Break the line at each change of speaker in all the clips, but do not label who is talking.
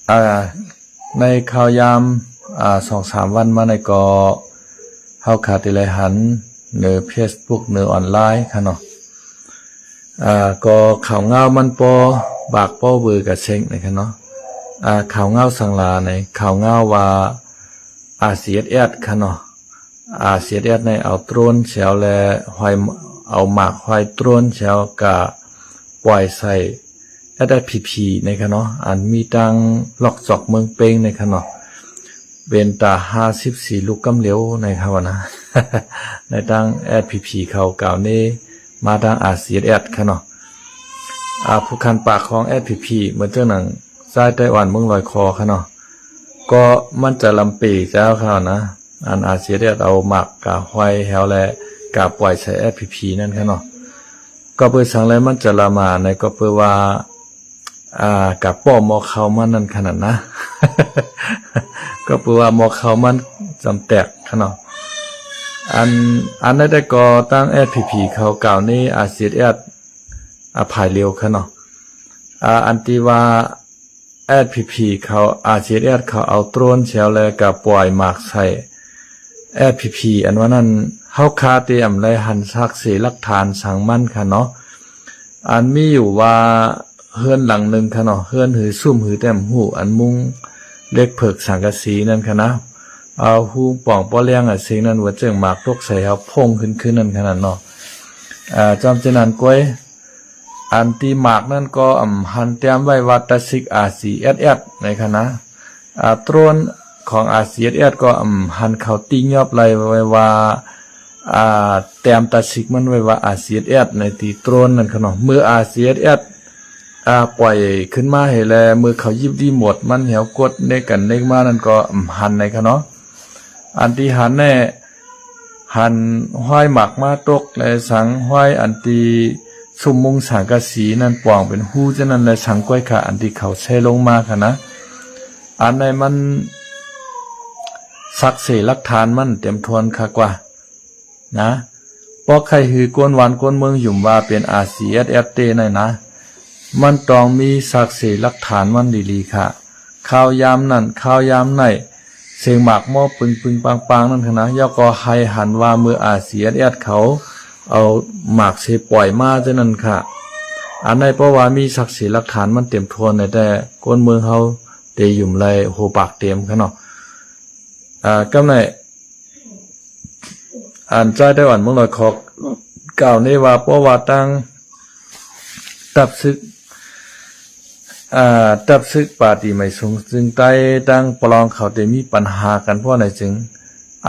อ่าในข่าวยาม2-3 วันมาในก็เฮาขาดติเลยหันเนือ Facebook เนือออนไลน์ค่ะเนาะก็ข่าวเงามันปอบากปอเบือกับเซ็งนะครับเนาะข่าวเงาสังลาในข่าวเงาว่าRCSS ค่ะเนาะRCSS ในเอาตรวนเสียวและหอยเอาหมากหอยตรวนเสียวกะปล่อยใส่ SSPP นะครับเนาะอันมีตังลอกจอกเมืองเป้งนะครับเนาะเป็นตา54ลูกกำเหลียวนะครับนะ ในตัง SSPP เขาเก่านี้มาทางRCSS ค่ะเนาะผู้คันปากของ SPP เหมือนเจ้าหนังทรายไต้หวันเมืองลอยคอค่ะเนาะก็มันจะลำปีเจ้าค่ะนะอันRCSSเอาหมักกะหอยแฮวและกะปล่อยใส่ SPP นั่นค่ะเนาะก็เปิดสังเลยมันจะละมาในก็เปิดว่ากับป้อมอเขามันนั่นขนาดนะ ก็เปิดว่ามอเขามันจำแตกค่ะเนาะอันนั้นได้ก็ตั้ง SPP เขาเก่านี้RCSSภายเร็วค่ะเนาะอันที่ว่า SPP เขา RCSS เขาเอาตรวนเชียวเลยกับปล่อยหมากใส่ SPP อันว่านั้นเฮาคาเตรียมเลยหันซักเสหลักฐานสังมั่นค่ะเนาะอันมีอยู่ว่าเฮือนหลังหนึ่งค่ะเนาะเฮือนหือซุ่มหือแต้มหูอันมุงเล็กเผิกสังกะสีนั่นค่ะนะเอาหูป่องป้อเลี้ยงเสียงนั้นว่าเจิงหมากตกใส่เฮาพงขึ้นนั่นขนาดเนาะจำเจนันก้อยอันที่หมากนั่นก็หันเตรียมไว้วัตสิกRCSSในคณะตรวนของRCSSก็หันเขาติ้งยอบเลยไว้ว่าแต้มตัดสิกมันไว้ว่าRCSSในตีตรวนนั่นค่ะเนาะเมื่อRCSSปล่อยขึ้นมาให้แลมือเขายิบดีหมดมันเหี่ยวกดในกันในมานั่นก็หันในค่ะเนาะอันที่หันแน่หันห้อยหมักมาตกและสังห้อยอันที่สุ่มมุงสังกะสีนั่นป่องเป็นหู้จะนั่นและสังก้อยค่ะอันที่เขาใช้ลงมาค่ะนะอันในมันสักเสหลักฐานมันเต็มทวนค่ะกว่านะเพราะใครหือกวนหวานกวนเมืองหยุ่มว่าเป็นRCSSเตในนะมันต้องมีสักเสหลักฐานมันดีๆค่ะข่าวยามนั่นข่าวยามไหนเสียงหมากหม้อปึงปังนั่นค่ะนะย่อก็ให้หันว่ามือRCSSเขาเอาหมากเสปล่อยมาเท่านั้นค่ะอันในเพราะว่ามีสักเสหลักฐานมันเต็มทวนในแต่กวนเมืองเขาเตยหยุ่มไรโหปากเต็มค่ะเนาะกำไรอันใจไต้หวันเมืองลอยคอกกล่าวนี้ว่าเพราะว่าตั้งตับซึกปาติไม่สูงจึงใต้ตั้งปลองเขาได้มีปัญหากันเพราะไหนจึง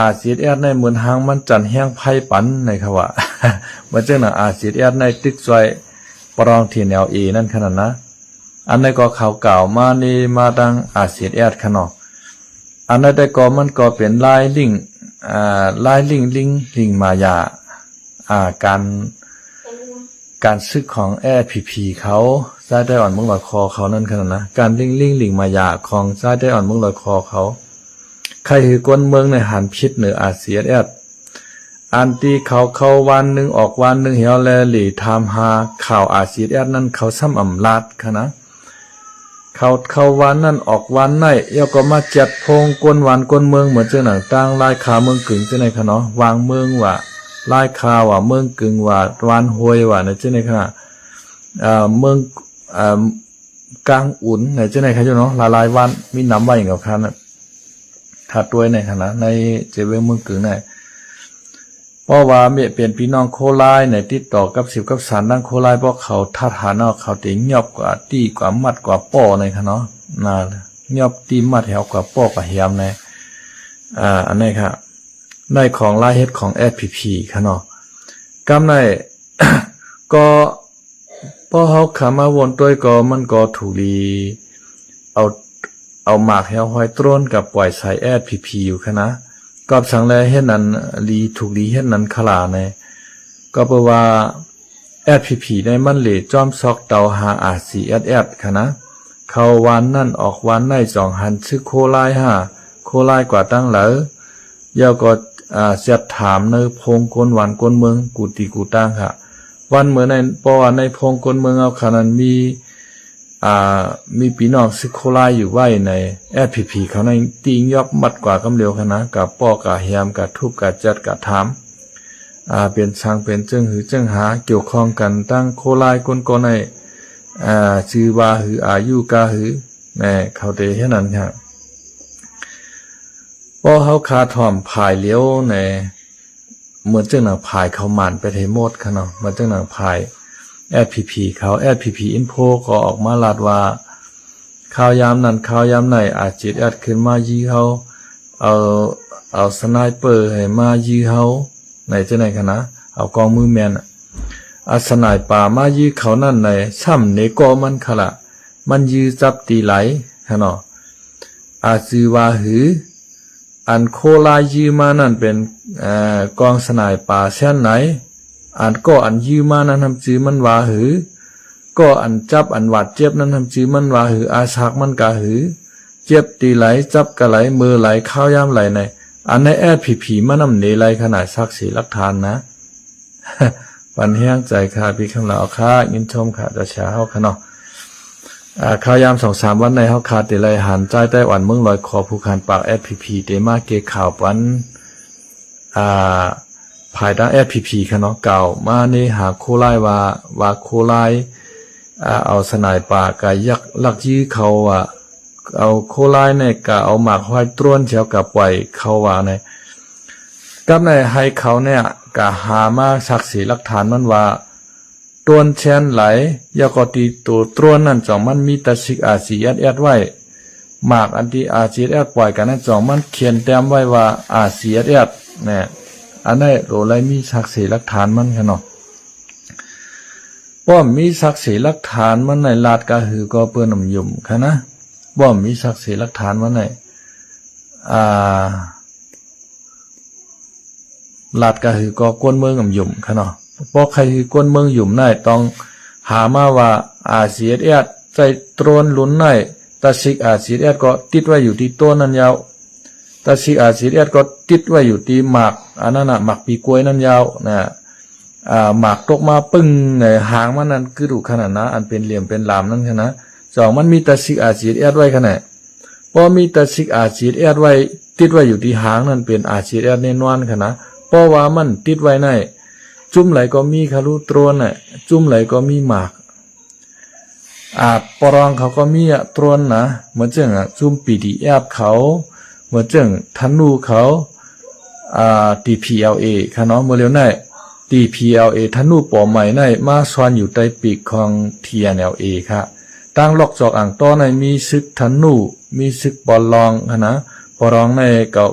RCSSในเมืองหางมันจันแห้งไพ่ปันในค่ะว่า เมื่อเจ้าหน้าRCSSในตึกซอยปลองที่แนว A นั่นขนาดนะอันในก็เขากล่าวมานี่มาดังRCSSขนาดอันนั้นได้ก็มันก็เป็นลายลิงมายาการซึกของSPPเขาซ้ายได้อ่อนเมืองลอยคอเขานั่นขนาดนะการลิงมายาของซ้ายได้อ่อนเมืองลอยคอเขาใครคือกวนเมืองในหันพิษเหนือRCSSอันที่เขาวันหนึ่งออกวันหนึ่งเหี่ยวแลหลีทำหาข่าวRCSSนั่นเขาซ้ำอำลาดค่ะนะเขาวันนั่นออกวันไหนย่อก็มาจัดพงกวนวันกวนเมืองเหมือนเจ้าหนังตั้งลายคาเมืองกึ่งเจ้าไหนคะเนาะวางเมืองว่าลายคาว่าเมืองกึ่งว่าวันห้วยว่าในเจ้าไหนคะเมืองกลางอุ่นในเจ้าไหนคะเจ้าเนาะลายวันมีน้ำไว้อย่างกับคันถัดด้วยในคณะในเจเวเมืองกึ่งในเพราะว่าเมียเปลี่ยนพี่น้องโคไลในติดต่อกับ10กับ3ดังโคไลเพราะเขาทัดหาเนาะเขาติงยอบกว่าตีกว่ามัดกว่าป้อในค่ะเนาะน่ายอบตีมัดแถวกว่าป้อกว่าเฮียมในอันนี้ค่ะในของลายเฮ็ดของSPPค่ะเนาะกำใน ก็พอเขาขามาวนตัวก็มันก็ถูกดีเอาหมากแถวห้อยตรนกับปล่อยใส่ SPP อยู่ค่ะนะก็สังแลเฮ็ดนั้นถูกดีเฮ็ดนั้นขลาในก็เพราะว่า SPP ในมันเหลจอมซอกเตาหาRCSS ค่ะนะเข้าวันนั่นออกวันใน2หันซึกโคไลโคไลกว่าตั้งเหลอย่อก็เสียดถามในพงกวนหวานกวนเมืองกูติกูตั้งค่ะวันเมื่อในเพราะว่าในพงกวนเมืองเอาขนาดมี มีพี่น้องซึกโคลายอยู่ไว้ในแอดพีเขาในตีงยอบมัดกว่ากำเร็วคณะกับป้อกะเฮียมกับทุบกับจัดกับถามเป็นช่างเป็นจึงหือจึงหาเกี่ยวข้องกันตั้งโคลายก้นก้นในชื่อว่าหืออายุกาหือแน่เขาเตะแค่นั้นครับพอเขาคาถ่อมผายเลี้ยวในเหมือนจึงหนังผายเขาหมันไปเทโมดค่ะเนาะเหมือนจึงหนังผายแอดพีเขาแอดพีอินโฟก็ออกมาลาดว่าข่าวยามนั้นข่าวยามไหนอาจจิตแอดขึ้นมายีเขาเอาสไนเปอร์ให้มายีเขาในจะไหนคะนะเอากองมือแมนสไนป่ามายีเขานั่นในช่ำเนกอมันขละมันยืจับตีไหลค่ะเนาะจือว่าหืออันโคลายยืมานั่นเป็นกองสไนป่าเช่นไหนอันก็อันยืมานั้นทำจือมันว่าหือก็อันจับอันหวัดเจ็บนั้นทำจือมันว่าหืออาชักมันกะหือเจ็บตีไหลจับกะไหลมือไหลข้าวยามไหลในอันในแอดพีมันนำเนไหลขนาดซักสีลักทานนะ ปันแห้งใจค่ะพี่คำเหล่าค่ะยินชมค่ะจะช้าเข้าค่ะเนาะข่าวยาม2-3 วันในเฮาขาดติไหลหันใจไต้หวันเมืองลอยคอภูคานปากแอดพีเตมาเกข่าวปันภายด้านแอดพีค่ะเนาะเก่ามานี่หาโคไลว่าโคไลเอาสนายป่ากายักลักยื้อเขาเอาโคไลเนี่ยกะเอาหมากห้อยตรวนเฉียวกับปล่อยเขาว่าในกับในให้เขาเนี่ยกะหามาสักสีหลักฐานมันว่าตรวนเชนไหลยากตีตัวตรวนนั่นจ่องมันมีตะชิกอาซีแอดไว้หมากอันที่อาซีแอดปล่อยกันนั่นจ่องมันเขียนแต้มไว้ว่าอาซีแอดเนี่ยอันนี้โหไรมีสักสีหลักฐานมันค่ะเนาะป้อมมีสักสีหลักฐานมันในลาดกะหือก็เปิ้นนำยุ่มค่ะนะป้อมมีสักสีหลักฐานมันในลาดกะหือก็ก้นเมืองนำยุ่มค่ะเนาะเพราะใครคือก้นเมืองยุ่มได้ต้องหามาว่าซีเอสใจตรวนลุ้นได้ตาซิกซีเอสก็ติดไว้อยู่ที่ต้นนั้นยาวตาซิกซีเอสก็ติดไว้อยู่ที่หมากอันนั้นน่ะหมากปีกล้วยนั้นยาวนะหมากตกมาปึ้งในหางมันนั้นคือดูขนาดนะอันเป็นเหลี่ยมเป็นลามนั่นค่ะนะสองมันมีตาซิกซีเอสไว้ขนาดพอมีตาซิกซีเอสไว้ติดไว้อยู่ที่หางนั่นเป็นซีเอสแน่นอนค่ะนะเพราะว่ามันติดไว้ในจุ่มไหลก็มีคารุตรวนน่ะจุ่มไหลก็มีหมากปรองเขาก็มีตรวนนะเหมือนจังจุ่มปีดีแอบเขาเหมือนจังทันนูเขาDPLA ค่ะเนาะเมื่อเร็วใน DPLA ทันนูปอใหม่ในมาซ่อนอยู่ใต้ปีกของ TNLA ค่ะตั้งล็อกจอกอ่างต้อในมีซึกทันนูมีซึกปอลองค่ะนะปอลองใน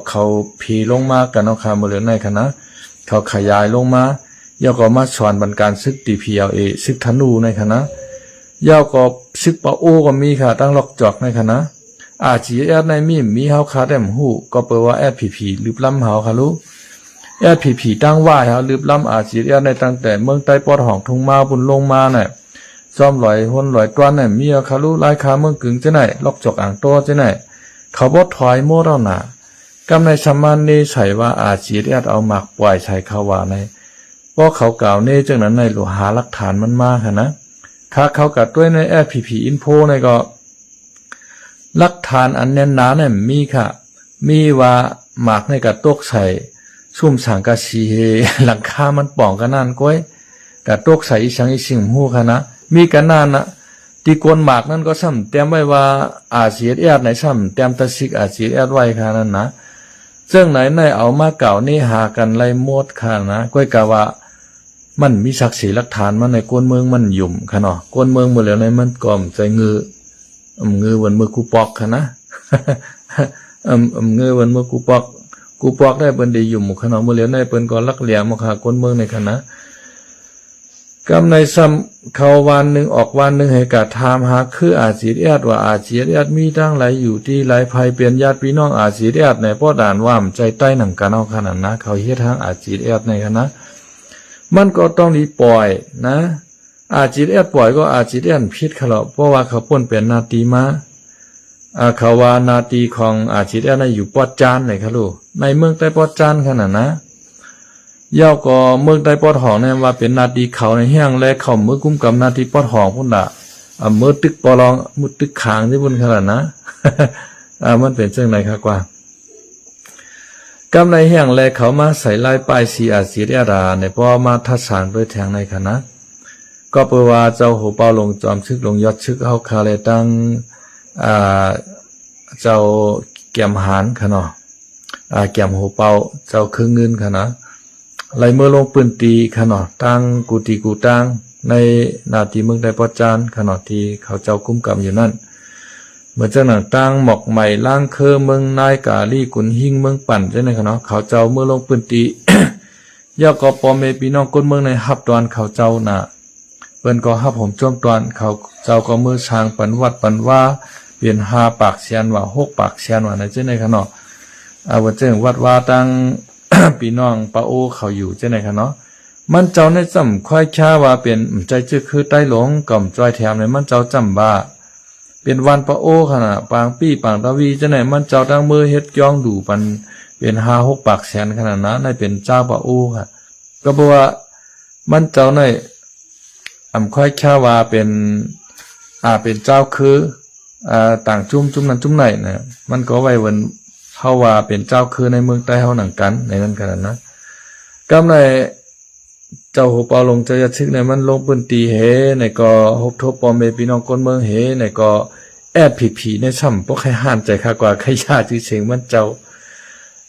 เขาพีลงมากันเนาะค่ะเมื่อเร็วในค่ะนะเขาขยายลงมาย่อก็มาสอนบรรการซึก DPLA ซึกธนูในคณะย่อก็ซึกปะโอก็มีค่ะตั้งล็อกจอกในคณะGS ในมีเฮาคาแต้มหูก็เปิดว่า FPP ลืบล้ำเฮาค่ะลูก FPP ตั้งว่าเฮาลืบล้ำGS ในตั้งแต่เมืองใต้ปอดห้องทุ่งมาบุญลงมาเนี่ยซ่อมลอยหนลอยตวนเนี่ยมีค่ะลูกหลายคาเมืองกึ่งจะไหนล็อกจอกอ่างโตจะไหนเขาบ่ถอยโมเราหนากำในสมานนี้ใส่ว่าGS เอาหมากปล่อยใส่เขาว่าในเพราะเขากล่าวเน่จังนั้นในหลวหาหลักฐานมันมากค่ะนะค่าเขากัดด้วยใน FPP Info ในก็หลักฐานอันแน่นหนาเนี่ยมีค่ะมีว่าหมากในกระตกใส่ชุ่มสังกะสีเฮหลังคามันป่องกันนั่นก้อยกระตกใส่อีสังอีสิงหูค่ะนะมีกันนั่นนะที่กวนหมากนั่นก็ซ้ำเตรียมไว้ว่าCSRในซ้ำเตรียมตะซิกCSRไว้ค่ะนั่นนะซึ่งไหนในเอามาเก่านี่หากันไล่หมดค่ะนะก้อยกะว่ามันมีศักดิ์ศรีหลักฐานมันในกวนเมืองมันยุ่มค่ะเนาะกวนเมืองหมดแล้วในมันก่อมใจงือวันมือกูปอกค่ะนะเงือวันมือกูปอกได้เปิ้นได้ยุ่มค่ะเนาะมื้อแล้วในเปิ้นก็ลักเหลี่ยมค่ะกวนเมืองในค่ะนะกำในซ้ำเข้าวันนึงออกวันนึงให้กะถามหาคือCSRว่าCSRมีตั้งหลายอยู่ที่หลายภัยเปลี่ยนญาติพี่น้องCSRในป้อด่านว่ามใจใต้หนังกันเอาขนาดนะเขาเฮ็ดทางCSRในค่ะนะมันก็ต้องรีปล่อยนะCSRปล่อยก็CSRผิดค่ะเพราะว่าเขาป่นเป็นนาตีมาเขาว่านาตีของCSRในอยู่ปอดจานไหนค่ะลูกในเมืองใต้ปอดจานขนาดนะย่อก็เมืองใต้ปอดหองเนี่ยว่าเป็นนาตีเขาในเฮียงและเขามือกุมกับนาตีปอดหองพุ่นล่ะ มือตึกปอลองมือตึกขางที่บุญขนาดนะ มันเป็นจังไหนครับกว่ากำในแห่งแลเขามาใส่ลายป้ายสีอาสีเรียราในพอมาทัดสารด้วยแทงในคณะก็เปว่าเจ้าหูเปาลงจอมชึกลงยอดชึกเฮาคาเลยตั้งเจ้าแก้มหานขนาดแก้มหูเปาเจ้าเครื่องเงินขนาดไหลเมื่อลงปืนตีขนาดตั้งกูตีกูตั้งในนาทีเมืองได้ปอจานขนาดที่เขาเจ้าคุ้มกำอยู่นั่นเมื่อเจ้าหนังตั้งหมอกใหม่ล่างเคอเมืองนายกาลีกุนหิ่งเมืองปั่นใช่ไหมขนาดเขาเจ้าเมื่อลงปืนตี ย่อก็ปอเมปีน้องก้นเมืองในฮับตอนเขาเจ้าน่ะเปิ้นก็ฮับผมจ้วมตอนเขาเจ้าก็มือช้างปันวัดปันว่าเปลี่ยน5 ปากเสียนว่า6 ปากเสียนว่าในเจ้าในขนาดวันเจ้าวัดว่าตั้ง ปีน้องปะโอเขาอยู่เจ้าในขนาดมันเจ้าในจำค่อยช้าว่าเป็นใจจื้อคือใต้หลงก่อมจ้อยแถมในมันเจ้าจำว่าเป็นวันปะโอขนาดปางปี้ปางตะวีเจ้าไหนมันเจ้าตั้งมือเฮ็ดย่องดูปันเป็น5-6 ปากแสนขนาดนั้นในเป็นเจ้าปะโอค่ะก็บอกว่ามันเจ้าในค่อยช้าว่าเป็นเป็นเจ้าคือต่างจุ่มนั้นจุ่มไหนนะมันก็ไว้วันเฮาว่าเป็นเจ้าคือในเมืองใต้เฮาหนังกันในนั้นกันนะกำในเจ้าหูเปาลงเจ้ายัดชึกในมันลงปืนตีเฮในก็ฮบทบปอมเมพี่น้องคนเมืองเฮในก็แอดผีในช่ำพวกใครห้านใจค่ากว่าใครญาติเสียงมันเจ้า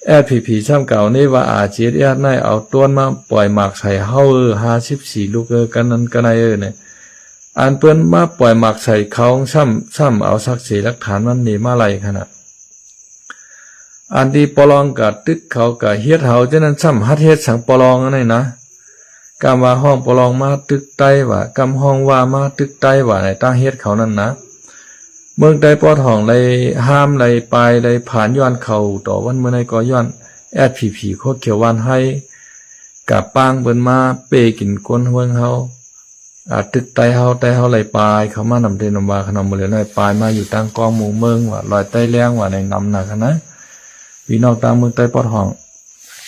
แอดผีช่ำเก่านี่ว่าอาจีดในเอาต้นมาปล่อยหมากใส่เฮา54 ลูกกันนั้นกันไอเนี่ยอันเปิ้นมาปล่อยหมากใส่เขาช่ำเอาสักสีหลักฐานมันนี่มาไหลขนาดอันที่ปลองกับตึกเขากับเฮ็ดเฮาฉะนั้นช่ำฮัดเฮ็ดสังปลองอันนี้นะกำว่าห้องปลองมาตึกใต้ว่ากำห้องว่ามาตึกใต้ว่าในตั้งเฮ็ดเขานั่นนะเมืองใต้ปอทองเลยห้ามเลยปลายเลยผ่านย้อนเขาต่อวันเมื่อในก็ย้อนแอดผีโคเขียววันให้กับปางเบิ่นมาเปกินก้นเฮืองเฮาตึกใต้เฮาเลยปลายเขามานำเดนำว่าขนมมื้อเลยปลายมาอยู่ตั้งกองหมู่เมืองว่าลอยใต้แรงว่าในนำน่ะคะนะพี่น้องตามเมืองใต้ปอทอง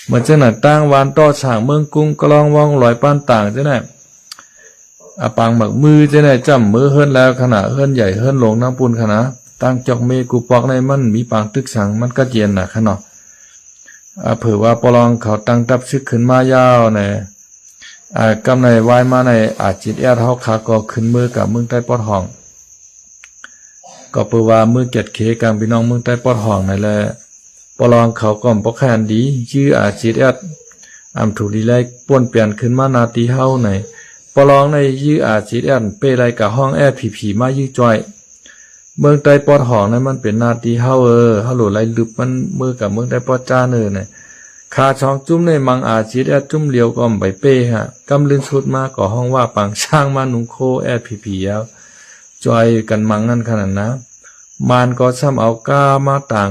เหมือนเจ้าหน้าตั้งวานต่อฉางเมืองกุ้งกลองว่องลอยป้านต่างเจ้าหน้าปางหมักมือเจ้าหน้าจำมือเฮิรนแล้วขณะเฮิรนใหญ่เฮิรนหลงน้ำปูนขณะตั้งจอกเมกูปอกในมันมีปางตึกสังมันก็เย็นน่ะขณะเผื่อว่าปลองเขาตั้งตับซึกขึ้นมายาวเนี่ยกำในวายมาในจิตแอดเฮาขาก็ขึ้นมือกับเมืองใต้ปอดห้องก็เผื่อว่ามือเก็ดเคกลางพี่น้องเมืองใต้ปอดห้องนั่นแหละปลองเขาก็ปกแคนดีชื่อจิตแอดถูกดีไล่ป่วนเปลี่ยนขึ้นมานาทีเฮาในปลองในชื่อจิตแอดเปไรกับห้องแอดผีมายื้อจ้อยเมืองใต้ปอดห้องนั้นมันเป็นนาทีเฮาเฮาโหลไล่ลึบมันมือกับเมืองใต้ปอดจ้าเนี่ยขาช่องจุ้มในมังจิตแอดจุ้มเลียวก็ไปเป้ฮะกำลืนสุดมาก่อห้องว่าปังช่างมานุงโคแอดผีแล้วจ้อยกันมังนั่นขนาดนะมานก็ซ้ำเอาก้ามาต่าง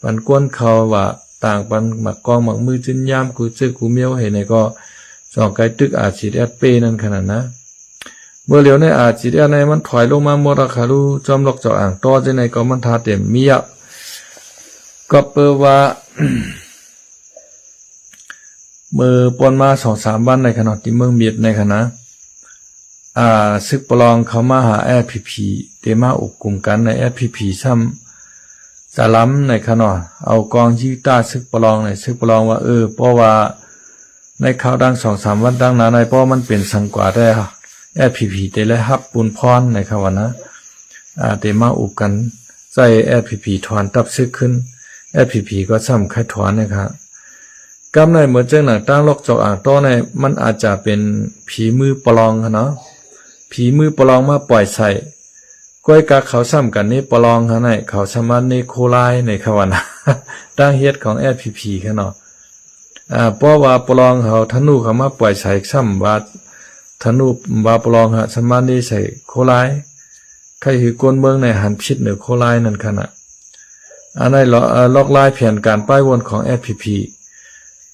ปันก้นเขาว่าต่างปันหมักกองหมักมือจิ้นย่ำกูเจอกูเมียวเห็นในก็สองไกตึกจิตแอดเป้นั่นขนาดนะเมื่อเหลียวในจิตแอดในมันถอยลงมาโมราคารูจอมหลอกเจาะอ่างต่อจะในก็มันทาเต็มมีอ่ะก็เปว่า เมื่อปนมา2-3 วันในขณะที่เมืองเมียดในคณะซึกปลองเขามาหาแอดผีเตมาอุกกลุ่มกันในแอดผีซ้ำจะล้ำในขณะเอากองยื้อต้าซึกปลองในซึกปลองว่าเพราะว่าในข่าวดัง2-3 วันดังนั้นในเพราะมันเป็นสังกว่าได้แอดผีเตเลยฮับปุนพรในคำว่านะเตมาอุกกันใจแอดผีถอนตับซึกขึ้นแอดผีก็ซ้ำใครถอนนะครับกำในเหมือนเจ้าหนังตั้งลอกจอกอ่างต้อในมันอาจจะเป็นผีมือปลองเนาะผีมือปลองมาปล่อยใส่ก้อยกะเขาซ้ำกันนี่ปลองเขาในเขาสามารถในโคไลในขวานะตั้งเฮ็ดของแอดผีเขาเนาะเพราะว่าปลองเขาธนูเขามาปล่อยใส่ซ้ำว่าธนูว่าปลองฮะสามารถนี่ใส่โคไลใครคือกวนเมืองในหันพิษเหนือโคไลนั่นขนาดอันนั้นล็อกไล่แผนการป้ายวนของแอดผี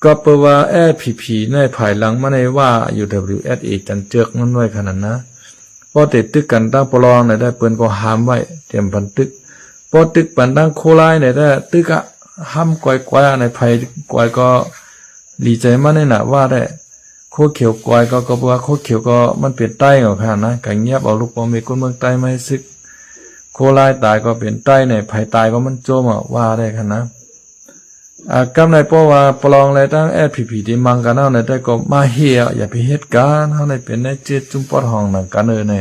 ก็เปว่าแอดผีในภายหลังมาในว่าอยู่ WSA จันเจือกนั่นไว้ขนาดนะพอติดตึกกันตั้งปลองในได้เปิ้นก็ห้ามไว้เตรียมพันตึกพอตึกปันตั้งโคไลในได้ตึกห้ามก้อยในภัยก้อยก็ดีใจมาในหนาว่าได้โค เขียวกวยก็ว่าโคเขียวก็มันเป็นใต้ของค่ะนะก็เงียบเอาลูกปอมมีคนเมืองใต้มาให้ซึกโคลายตายก็เป็นใต้ในภัยตายก็มันโจมว่าได้ค่ะนะกำในเพราะว่าปลองอะไรตั้งผีที่มังกันเอาในได้ก็มาเฮียอย่าไปเหตุการณ์เฮาในเป็นในเจ็ดจุ่มปอดห้องนั่นกันใน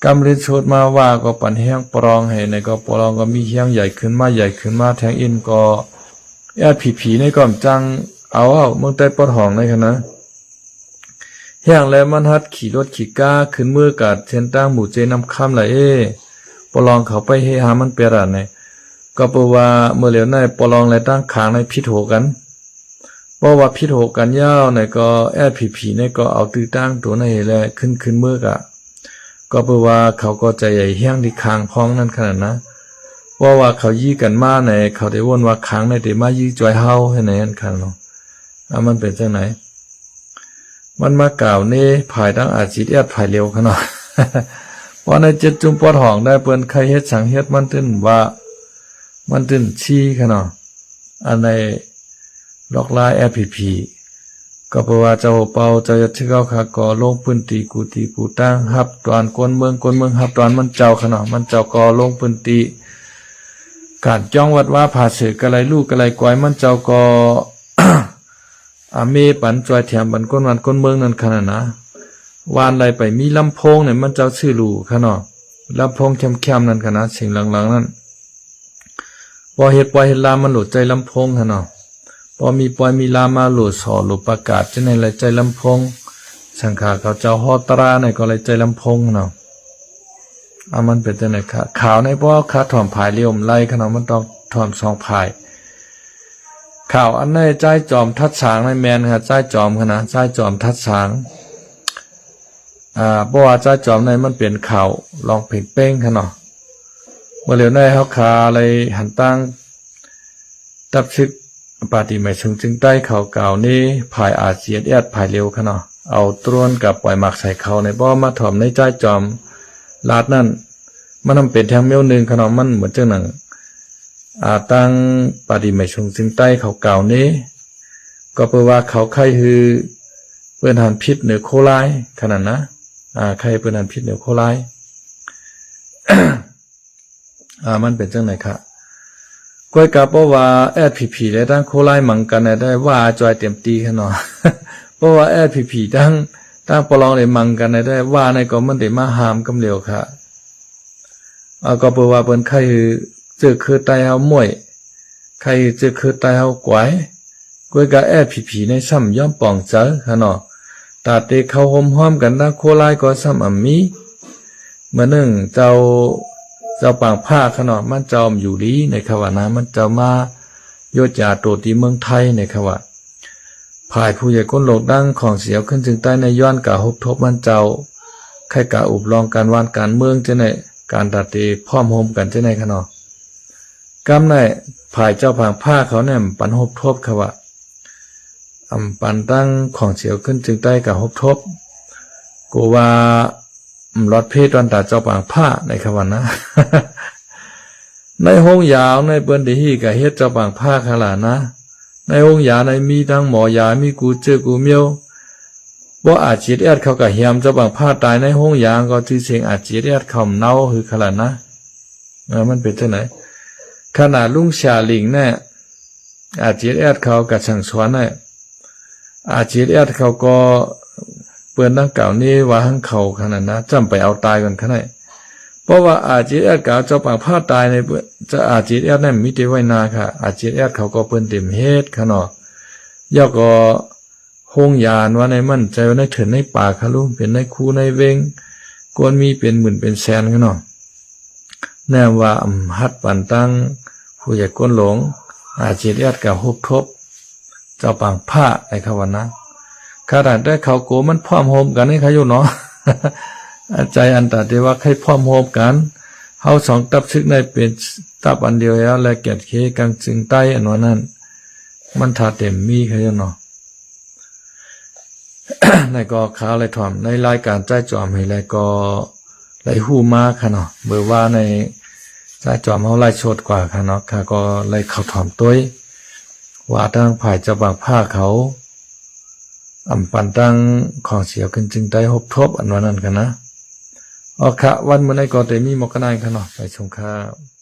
กำเริดโชดมาว่าก็ปันเฮียงปลองให้ในก็ปลองก็มีเฮียงใหญ่ขึ้นมาแทงอินก็ผีในก็จังเอาเมืองใต้ปอดห้องในค่ะนะเฮียงแล้วมันฮัดขี่รถขี่ก้าขึ้นมือกัดเส้นตั้งหมู่เจนำคำละปลองเขาไปเฮหามันเปรอะเนี่ยก็เพราะว่าเมื่อเหลียวในปลองและตั้งขางในพิษโหกันเพราะว่าพิษโหกันยาวในก็ผีในก็เอาตื้อตั้งตัวในแหละขึ้นมือกะก็เพราะว่าเขาก็ใจใหญ่เฮี้ยงที่คางพ้องนั่นขนาดนะเพราะว่าเขายี่กันมาในเขาได้วนว่าคางในได้มายี่จอยเฮาให้ในนั่นขนาดเนาะมันเป็นจังไหนมันมากล่าวนี่ภายตั้งอาจิตภายเร็วขนาดเพราะในเจ็ดจุ่มปอดห้องได้เปิ้นใครเฮ็ดสังเฮ็ดมันตื้นว่ามันตื่นชี้ค่ะเนาะอันในลอกลายผีก็เพราะว่าเจ้าเปาเจ้ายัดชื่อเขาค่ะก็ลงพื้นตีกูตีปูตั้งฮับตอนกวนเมืองฮับตอนมันเจ้าค่ะเนาะมันเจ้าก็ลงพื้นตีการจ้องวัดว่าผ่าเสือกะไรลูกกะไรกวยมันเจ้าก็ เมปันจอยแถมบันก้นวันก้นเมืองนั่นขนาดนะวานไรไปมีลำโพงเนี่ยมันเจ้าชื่อลูค่ะเนาะลำโพงเข้มๆนั่นขนาดสิ่งหลังๆนั่นพอเฮ็ดปล่อยเฮ็ดลามันโหลดใจลำโพงค่ะเนาะพอมีปล่อยมีลามาโหลดสอโหลดประกาศจะในไรใจลำโพงสังขาเขาเจ้าฮอตราในก็ไรใจลำโพงเนาะมันเป็นจังได๋ค่ะข่าวในเพราะค่าถ่อมภายเลี่ยมไล่ค่ะเนาะมันต้องถ่อม2ภายข่าวอันในใจจอมทัดสางในแมนค่ะใจจอมค่ะนะใจจอมทัดสางเพราะว่าใจจอมในมันเปลี่ยนข่าวลองเพ่งเป้งค่ะเนาะเมื่อเหลียวในเฮาคาอะไรหันตั้งตับชึกปาฏิไม่ถึงจึงใต้เขาเก่านี้ภายอาเซียนภายเร็วค่ะเนาะเอาตรวนกับปล่อยหมักใส่เขาในบ่มาถ่อมในใจจอมลาดนั่นมันนำเป็นแทงเมียวนึงค่ะเนาะมันเหมือนจังหนังตั้งปาฏิไม่ถึงจึงใต้เขาเก่านี้ก็เพราะว่าเขาไข้คือเปิ้นหันพิษเหนือโคไลขนาดนะไข้เปิ้นหันพิษเหนือโคไล มันเป็นจังไหนคะก้อยกับเพราะว่าผีและตั้งโคไลมังกันได้ว่าจอยเต็มตีขนาด เพราะว่าผีตั้งปลองได้มังกันได้ว่าในก็มันได้มาหามกำเหลียวค่ะก็เพราะว่าเปิ้นไข้เจอคือไตเฮามวยไข้เจอคือไตเฮากวยก้อยกับผีในซ้ำย่อมป่องเจอขนาดตาเตเข้าห่มห้อมกันตั้งโคไลก็ซ้ำมีเมื่อหนึ่งเจ้าปางผ้าขนาดมันเจ้าอยู่ดีในขวานะมันเจ้ามาโยจาโตตีเมืองไทยในขวาภายผู้ใหญ่ก้นโลกดังของเสียวขึ้นจึงใต้ในย้อนกะฮบทบมันเจ้าใครกะอุบลองการวานการเมืองจะในการตัดตีพร้อมโฮมกันจะในขนาดกำในภายเจ้าผางผ้าเขาเนี่ยปันฮบทบขวาปันตั้งของเสียวขึ้นจึงใต้กะฮบทบกูว่ารถเพศวันตาเจ้าปางผ้าในขวันนะ ในห้องยาวในเปิ้นได้ฮีกับเฮ็ดเจ้าปางผ้าขลานะในห้องยาในมีทั้งหมอยามีกูเจอกูเมียวบ่อาจจิตเขาก็เหียมเจ้าบางผ้าตายในห้องยางก็ที่เสียงอาจจิตเขาเน่าคือขนาดนะมันเป็นจังไหนขนาดลุงชาลิงเนี่ยอาจจิตเขากับสั่งสอนเนี่ยอาจจิตเขาก็เปิ้นดังกล่าวนี้ว่าหังเขาขนาดนะจำไปเอาตายกันขนาดเพราะว่าอาจจิตกล่าวเจ้าบางผ้าตายในจะอาจจิตนั่นมีแต่ไว้นาค่ะอาจจิตเขาก็เปิ้นเต็มเฮ็ดขนาดย่อก็ห้องยานว่าในมั่นใจว่าในเถินในป่าคะลุงเป็นในคูในเวงกวนมีเป็นหมื่นเป็นแสนกันเนาะแน่ว่าฮัดปันตั้งผู้ใหญ่ก้นหลงอาจิตกับฮุบทบเจ้าปางผ้าไอ้ขวันนะขนาดได้เขาโกมันพร้อมโฮมกันนี่ค่ะอยู่เนาะ ใจอันตาเดว่าให้พร้อมโฮมกันเฮาสองตับซึกในเป็นตับอันเดียวแล้วและเกียรติเคกังจึงใต้อันว่านั้นมันถาเต็มมีค่ะอยู่เนาะ ในก็ข่าวเลยถ่อมในรายการใจจอมให้แล้วก็ไหลหู้มาค่ะเนาะเบอร์ว่าในใจจอมเฮาไล่โชดกว่าค่ะเนาะค่ะก็เลยเข้าถ่อมต้วยว่าทางฝ่ายเจ้าบางภาคเขา อำปันตั้งของเสียวขึ้นจึงได้หบทบอันวันนั้นกันนะอ๋อค่ะวันเมื่อไหร่ก็เตมีหมอกกันนายค่ะเนาะไปชมค่ะ